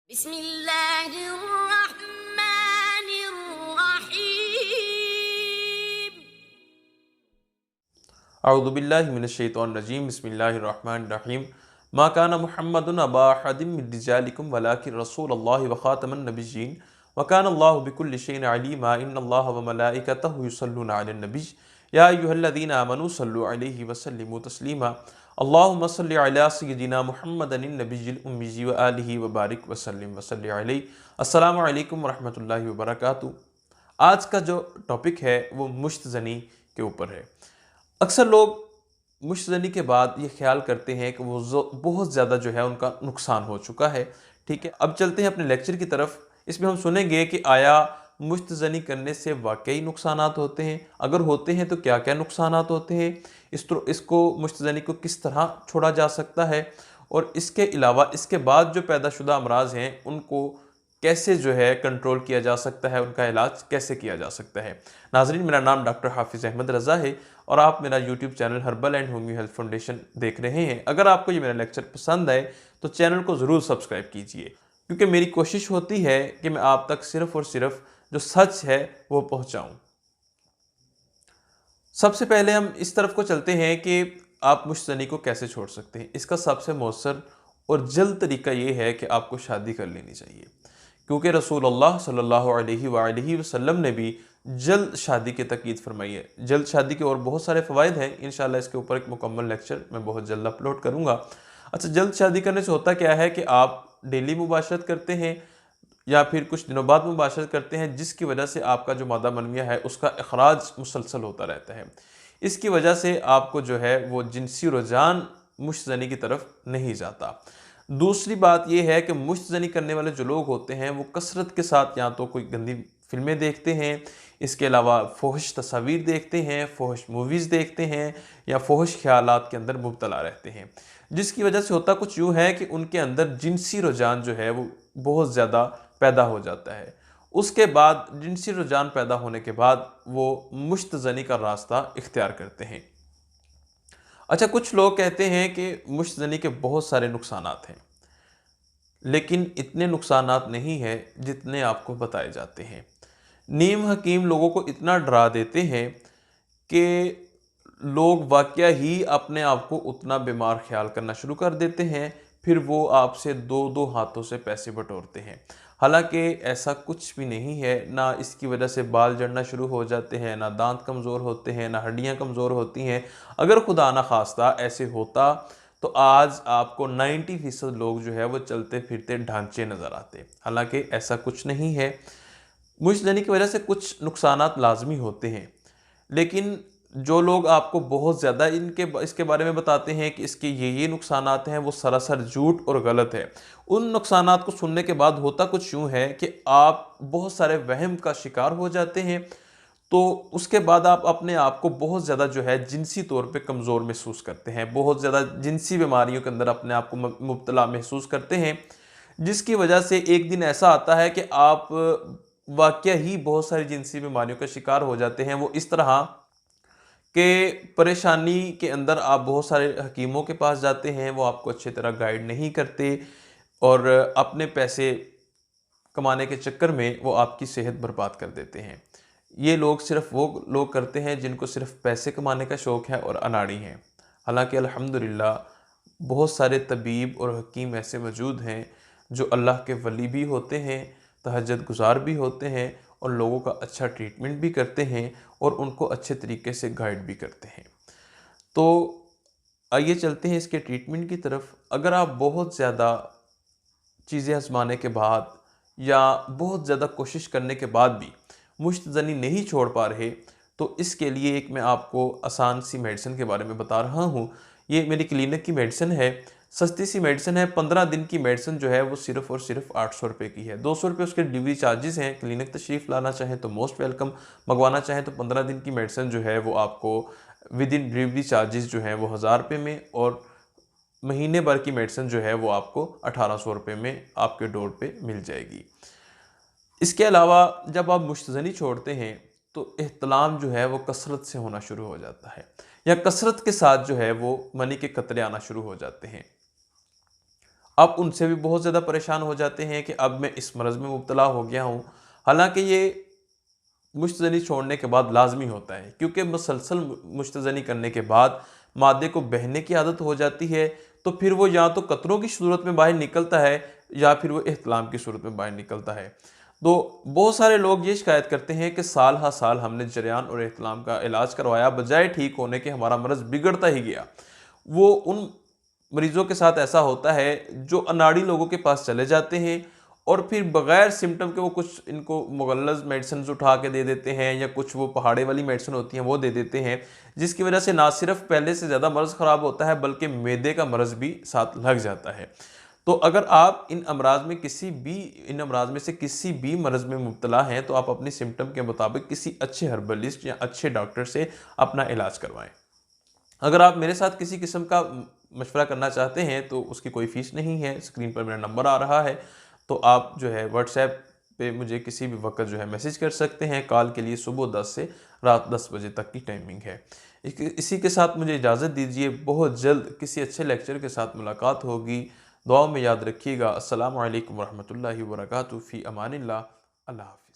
बिस्मिल्लाहिर्रहमानिर्रहीम। अऊज़ु बिल्लाहि मिनश्शैतानिर्रजीम बिस्मिल्लाहिर्रहमानिर्रहीम मा काना मुहम्मदुन अबा अहदिम मिन रिजालिकुम वलाकिन रसूलुल्लाहि व खातमन नबिय्यीन व काना अल्लाहु बिकुल्लि शैइन अलीमा इन्नल्लाहा व मलाइकतहु युसल्लूना अलन नबी या अय्युहल्लज़ीना आमनू सल्लु अलैहि व सल्लिमू तस्लीमा अल्लाहुम्मा सल्लि अला सय्यिदिना मुहम्मदिन नबिय्यिल उम्मी व आलिहि व बारिक व सल्लिम व सल्लि अलैहि। अस्सलामु अलैकुम व रहमतुल्लाहि व बरकातुहू। आज का जो टॉपिक है वो मुश्तज़नी के ऊपर है। अक्सर लोग मुश्तज़नी के बाद ये ख्याल करते हैं कि वो बहुत ज़्यादा जो है उनका नुकसान हो चुका है। ठीक है, अब चलते हैं अपने लेक्चर की तरफ। इसमें हम सुनेंगे कि आया मुश्तज़नी करने से वाकई नुकसानात होते हैं, अगर होते हैं तो क्या क्या नुकसानात होते हैं, इसको मुश्तज़नी को किस तरह छोड़ा जा सकता है, और इसके अलावा इसके बाद जो पैदाशुदा अमराज हैं उनको कैसे जो है कंट्रोल किया जा सकता है, उनका इलाज कैसे किया जा सकता है। नाज़रीन, मेरा नाम डॉक्टर हाफिज़ अहमद रज़ा है और आप मेरा YouTube channel herbal and homeo health foundation देख रहे हैं। अगर आपको ये मेरा लेक्चर पसंद आए तो चैनल को ज़रूर सब्सक्राइब कीजिए, क्योंकि मेरी कोशिश होती है कि मैं आप तक सिर्फ़ और सिर्फ जो सच है वो पहुँचाऊँ। सबसे पहले हम इस तरफ को चलते हैं कि आप मुश्तज़नी को कैसे छोड़ सकते हैं। इसका सबसे मौसर और जल्द तरीका ये है कि आपको शादी कर लेनी चाहिए, क्योंकि रसूलुल्लाह सल्लल्लाहु अलैहि वसल्लम ने भी जल्द शादी की ताकीद फरमाई है। जल्द शादी के और बहुत सारे फ़वाइद हैं, इंशाल्लाह इसके ऊपर एक मुकम्मल लेक्चर मैं बहुत जल्द अपलोड करूँगा। अच्छा, जल्द शादी करने से होता क्या है कि आप डेली मुबाशरत करते हैं या फिर कुछ दिनों बाद मुबाशरत करते हैं, जिसकी वजह से आपका जो मादा मनविया है उसका अखराज मुसलसल होता रहता है। इसकी वजह से आपको जो है वो जिनसी रुझान मुश्तज़नी की तरफ नहीं जाता। दूसरी बात यह है कि मुश्तज़नी करने वाले जो लोग होते हैं वो कसरत के साथ या तो कोई गंदी फिल्में देखते हैं, इसके अलावा फ़ोहिश तस्वीर देखते हैं, फ़ोहिश मूवीज़ देखते हैं, या फ़ोहिश ख़यालात के अंदर मुब्तला रहते हैं, जिसकी वजह से होता कुछ यूँ है कि उनके अंदर जिनसी रुझान जो है वो बहुत ज़्यादा पैदा हो जाता है। उसके बाद जिनसी रुझान पैदा होने के बाद वो मुश्तज़नी का रास्ता इख्तियार करते हैं। अच्छा, कुछ लोग कहते हैं कि मुश्तज़नी के बहुत सारे नुकसानात हैं, लेकिन इतने नुकसानात नहीं है जितने आपको बताए जाते हैं। नीम हकीम लोगों को इतना डरा देते हैं कि लोग वाकया ही अपने आप को उतना बीमार ख्याल करना शुरू कर देते हैं, फिर वो आपसे दो दो हाथों से पैसे बटोरते हैं। हालांकि ऐसा कुछ भी नहीं है, ना इसकी वजह से बाल झड़ना शुरू हो जाते हैं, ना दांत कमज़ोर होते हैं, ना हड्डियां कमज़ोर होती हैं। अगर खुदा ना खास्ता ऐसे होता तो आज आपको 90% लोग जो है वो चलते फिरते ढांचे नज़र आते। हालांकि ऐसा कुछ नहीं है। मुश्तज़नी की वजह से कुछ नुकसानात लाजमी होते हैं, लेकिन जो लोग आपको बहुत ज़्यादा इसके बारे में बताते हैं कि इसके ये नुकसानात हैं, वो सरासर झूठ और गलत है। उन नुकसानात को सुनने के बाद होता कुछ यूँ है कि आप बहुत सारे वहम का शिकार हो जाते हैं, तो उसके बाद आप अपने आप को बहुत ज़्यादा जो है जिनसी तौर पे कमज़ोर महसूस करते हैं, बहुत ज़्यादा जिनसी बीमारियों के अंदर अपने आप को मुब्तला महसूस करते हैं, जिसकी वजह से एक दिन ऐसा आता है कि आप वाकया ही बहुत सारी जिनसी बीमारियों का शिकार हो जाते हैं। वो इस तरह कि परेशानी के अंदर आप बहुत सारे हकीमों के पास जाते हैं, वो आपको अच्छी तरह गाइड नहीं करते, और अपने पैसे कमाने के चक्कर में वो आपकी सेहत बर्बाद कर देते हैं। ये लोग सिर्फ वो लोग करते हैं जिनको सिर्फ पैसे कमाने का शौक़ है और अनाड़ी हैं। हालांकि अल्हम्दुलिल्लाह बहुत सारे तबीब और हकीम ऐसे मौजूद हैं जो अल्लाह के वली भी होते हैं, तहज्जुद गुज़ार भी होते हैं, और लोगों का अच्छा ट्रीटमेंट भी करते हैं और उनको अच्छे तरीके से गाइड भी करते हैं। तो आइए चलते हैं इसके ट्रीटमेंट की तरफ। अगर आप बहुत ज़्यादा चीज़ें आजमाने के बाद या बहुत ज़्यादा कोशिश करने के बाद भी मुश्तज़नी नहीं छोड़ पा रहे, तो इसके लिए एक मैं आपको आसान सी मेडिसिन के बारे में बता रहा हूँ। ये मेरी क्लिनिक की मेडिसिन है, सस्ती सी मेडिसिन है। 15 दिन की मेडिसिन जो है वो सिर्फ़ और सिर्फ 800 रुपये की है। 200 रुपये उसके डिलीवरी चार्जेस हैं। क्लिनिक तशरीफ़ लाना चाहें तो मोस्ट वेलकम, मंगवाना चाहें तो 15 दिन की मेडिसिन जो है वो आपको विद इन डिलीवरी चार्जेस जो हैं वो 1000 रुपये में, और महीने भर की मेडिसिन जो है वो आपको 1800 रुपये में आपके डोर पे मिल जाएगी। इसके अलावा जब आप मुश्तज़नी छोड़ते हैं तो एहतलाम जो है वो कसरत से होना शुरू हो जाता है, या कसरत के साथ जो है वो मनी के कतरे आना शुरू हो जाते हैं। आप उनसे भी बहुत ज़्यादा परेशान हो जाते हैं कि अब मैं इस मरज़ में मुब्तला हो गया हूँ। हालाँकि ये मुश्तज़नी छोड़ने के बाद लाज़मी होता है, क्योंकि मुसलसल मुश्तज़नी करने के बाद मादे को बहने की आदत हो जाती है, तो फिर वो या तो कतरों की सूरत में बाहर निकलता है या फिर वो इहतिलाम की सूरत में बाहर निकलता है। तो बहुत सारे लोग ये शिकायत करते हैं कि साल हा साल हमने जरियान और इहतिलाम का इलाज करवाया, बजाय ठीक होने के हमारा मर्ज़ बिगड़ता ही गया। वो उन मरीज़ों के साथ ऐसा होता है जो अनाड़ी लोगों के पास चले जाते हैं और फिर बगैर सिम्टम के वो कुछ इनको मुगल्लज़ मेडिसिन्स उठा के दे देते हैं, या कुछ वो पहाड़े वाली मेडिसिन होती हैं वो दे देते हैं, जिसकी वजह से ना सिर्फ पहले से ज़्यादा मर्ज़ ख़राब होता है बल्कि मैदे का मर्ज़ भी साथ लग जाता है। तो अगर आप इन अमराज में से किसी भी मर्ज़ में मुब्तला हैं, तो आप अपनी सिम्टम के मुताबिक किसी अच्छे हर्बलिस्ट या अच्छे डॉक्टर से अपना इलाज करवाएं। अगर आप मेरे साथ किसी किस्म का मशवरा करना चाहते हैं तो उसकी कोई फ़ीस नहीं है, स्क्रीन पर मेरा नंबर आ रहा है, तो आप जो है व्हाट्सएप पे मुझे किसी भी वक़्त जो है मैसेज कर सकते हैं। कॉल के लिए सुबह 10 से रात 10 बजे तक की टाइमिंग है। इसी के साथ मुझे इजाज़त दीजिए, बहुत जल्द किसी अच्छे लेक्चर के साथ मुलाकात होगी। दुआओं में याद रखिएगा। अस्सलामु अलैकुम वरहमतुल्लाहि वबरकातुहू। फ़ी अमानिल्लाह। अल्लाह हाफ़िज़।